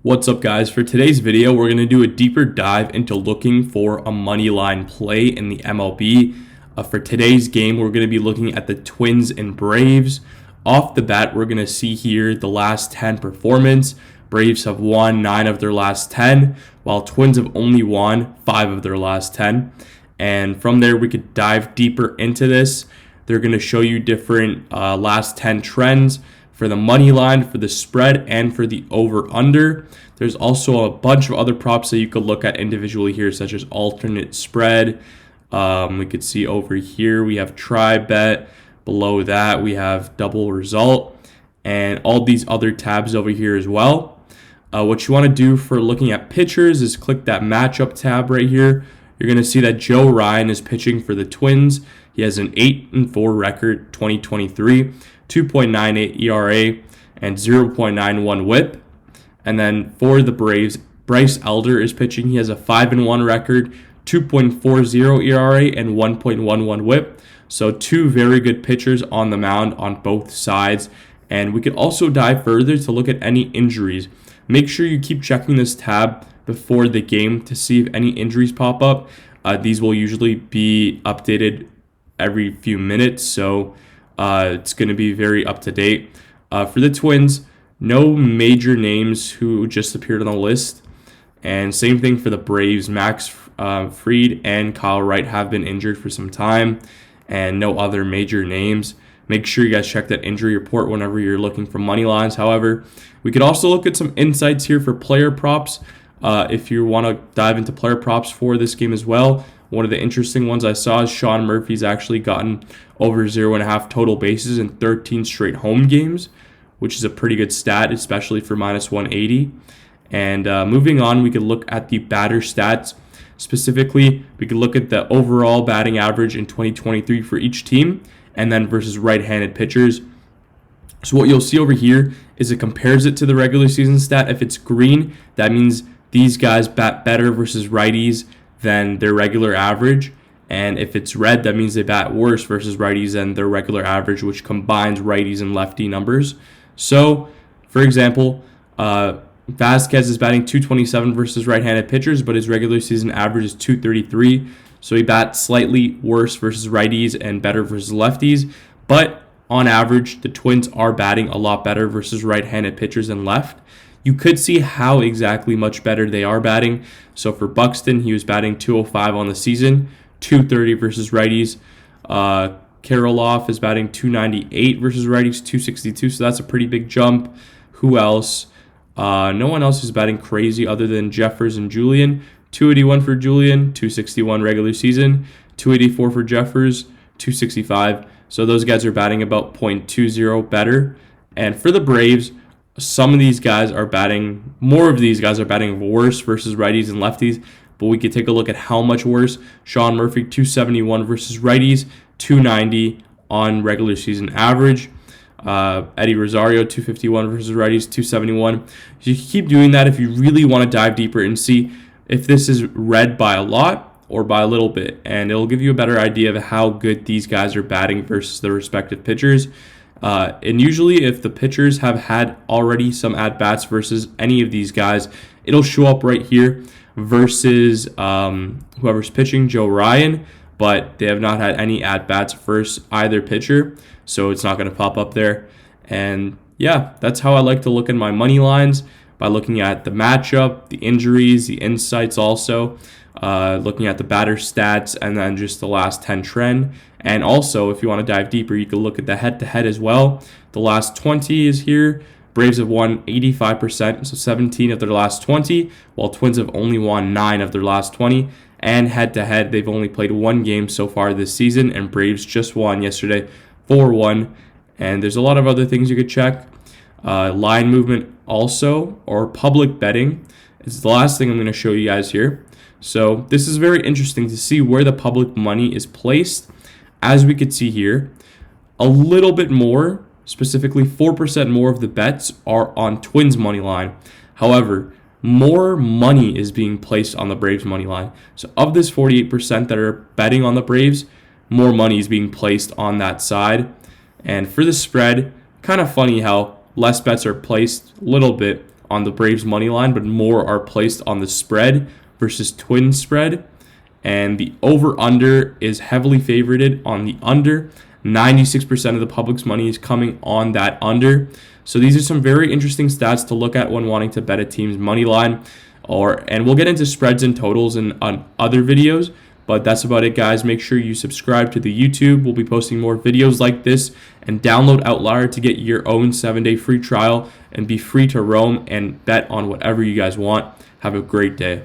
What's up, guys? For today's video, we're going to do a deeper dive into looking for a money line play in the MLB. For today's game, we're going to be looking at the Twins and Braves. Off the bat, we're going to see here the last 10 performance. Braves have won 9 of their last 10, while Twins have only won 5 of their last 10. And from there, we could dive deeper into this. They're going to show you different last 10 trends for the money line, for the spread, and for the over-under. There's also a bunch of other props that you could look at individually here, such as alternate spread. We could see over here, we have try bet. Below that, we have double result, and all these other tabs over here as well. What you want to do for looking at pitchers is click that matchup tab right here. You're going to see that Joe Ryan is pitching for the Twins. He has an 8-4 record, 2023. 2.98 ERA, and 0.91 whip. And then for the Braves, Bryce Elder is pitching. He has a 5-1 record, 2.40 ERA, and 1.11 whip. So 2 very good pitchers on the mound on both sides. And we could also dive further to look at any injuries. Make sure you keep checking this tab before the game to see if any injuries pop up. These will usually be updated every few minutes, so it's going to be very up to date. For the Twins, no major names who just appeared on the list. And same thing for the Braves. Max Fried and Kyle Wright have been injured for some time, and no other major names. Make sure you guys check that injury report whenever you're looking for money lines. However, we could also look at some insights here for player props. If you want to dive into player props for this game as well, one of the interesting ones I saw is Sean Murphy's actually gotten over 0.5 total bases in 13 straight home games, which is a pretty good stat, especially for minus 180. And moving on, we could look at the batter stats. Specifically, we could look at the overall batting average in 2023 for each team, and then versus right-handed pitchers. So what you'll see over here is it compares it to the regular season stat. If it's green, that means these guys bat better versus righties than their regular average. And if it's red, that means they bat worse versus righties than their regular average, which combines righties and lefty numbers. So, for example, Vasquez is batting 227 versus right-handed pitchers, but his regular season average is 233. So he bats slightly worse versus righties and better versus lefties. But on average, the Twins are batting a lot better versus right-handed pitchers than left. You could see how exactly much better they are batting. So for Buxton, he was batting 205 on the season, 230 versus righties. Karoloff is batting 298 versus righties, 262. So that's a pretty big jump. Who else? No one else is batting crazy other than Jeffers and Julian. 281 for Julian, 261 regular season, 284 for Jeffers, 265. So those guys are batting about .20 better. And for the Braves, some of these guys are batting, more of these guys are batting worse versus righties and lefties, but we could take a look at how much worse. Sean Murphy, 271 versus righties, 290 on regular season average. Eddie Rosario, 251 versus righties, 271. So you can keep doing that if you really want to dive deeper and see if this is red by a lot or by a little bit, and it'll give you a better idea of how good these guys are batting versus their respective pitchers. And usually if the pitchers have had already some at-bats versus any of these guys, it'll show up right here versus whoever's pitching, Joe Ryan, but they have not had any at-bats versus either pitcher, so it's not going to pop up there. And yeah, that's how I like to look at my money lines, by looking at the matchup, the injuries, the insights also, looking at the batter stats, and then just the last 10 trend. And also, if you want to dive deeper, you can look at the head-to-head as well. The last 20 is here. Braves have won 85%, so 17 of their last 20, while Twins have only won 9 of their last 20. And head-to-head, they've only played 1 game so far this season, and Braves just won yesterday 4-1. And there's a lot of other things you could check. Line movement also, or public betting, is the last thing I'm going to show you guys here. So this is very interesting to see where the public money is placed. As we could see here, a little bit more, specifically 4% more of the bets are on Twins money line. However, more money is being placed on the Braves money line. So of this 48% that are betting on the Braves, more money is being placed on that side. And for the spread, kind of funny how less bets are placed a little bit on the Braves money line, but more are placed on the spread versus Twins spread. And the over-under is heavily favored on the under. 96% of the public's money is coming on that under. So these are some very interesting stats to look at when wanting to bet a team's money line. And we'll get into spreads and totals on other videos. But that's about it, guys. Make sure you subscribe to the YouTube. We'll be posting more videos like this. And download Outlier to get your own 7-day free trial and be free to roam and bet on whatever you guys want. Have a great day.